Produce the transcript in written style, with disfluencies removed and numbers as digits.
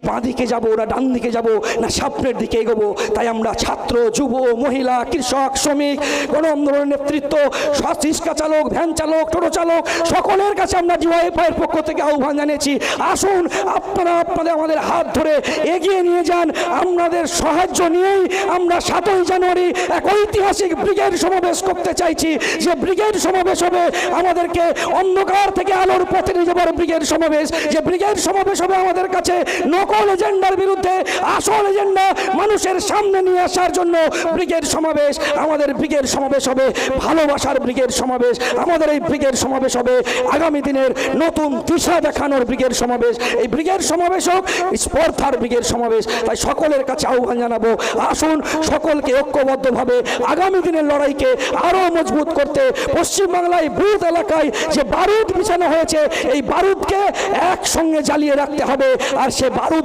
বাঁ দিকে যাবো না ডান দিকে যাবো না সামনের দিকে এগোবো। তাই আমরা ছাত্র, যুব, মহিলা, কৃষক, শ্রমিক, গণ আন্দোলনের নেতৃত্ব, রিক্সা চালক, ভ্যান চালক, টোটো চালক সকলের কাছে আমরা ডিওয়াইএফআই এর পক্ষ থেকে আহ্বান জানিয়েছি, আসুন আপনারা আপনাদের আমাদের হাত ধরে এগিয়ে নিয়ে যান। আপনাদের সাহায্য নিয়েই আমরা 7ই জানুয়ারি এক ঐতিহাসিক ব্রিগেড সমাবেশ করতে চাইছি। যে ব্রিগেড সমাবেশ হবে আমাদেরকে অন্ধকার থেকে আলোর পথে নিয়ে যাবার ব্রিগেড সমাবেশ। যে ব্রিগেড সমাবেশ হবে আমাদের কাছে নকল এজেন্ডার বিরুদ্ধে আসল এজেন্ডা মানুষের সামনে নিয়ে আসার জন্য ব্রিগেড সমাবেশ। আমাদের ব্রিগেড সমাবেশ হবে ভালোবাসার ব্রিগেড সমাবেশ। আমাদের এই ব্রিগেড সমাবেশ হবে আগামী দিনের নতুন দিশা দেখানোর ব্রিগেড সমাবেশ। এই ব্রিগেড সমাবেশ হোক স্পর্ধার ব্রিগেড সমাবেশ। তাই সকলের কাছে আহ্বান জানাবো, আসুন সকলকে ঐক্যবদ্ধভাবে আগামী দিনের লড়াইকে আরো মজবুত করতে পশ্চিমবাংলায় বুথ এলাকায় যে বারুদ বিছানো হয়েছে এই বারুদকে একসঙ্গে জ্বালিয়ে রাখতে হবে। আর সে বারুদ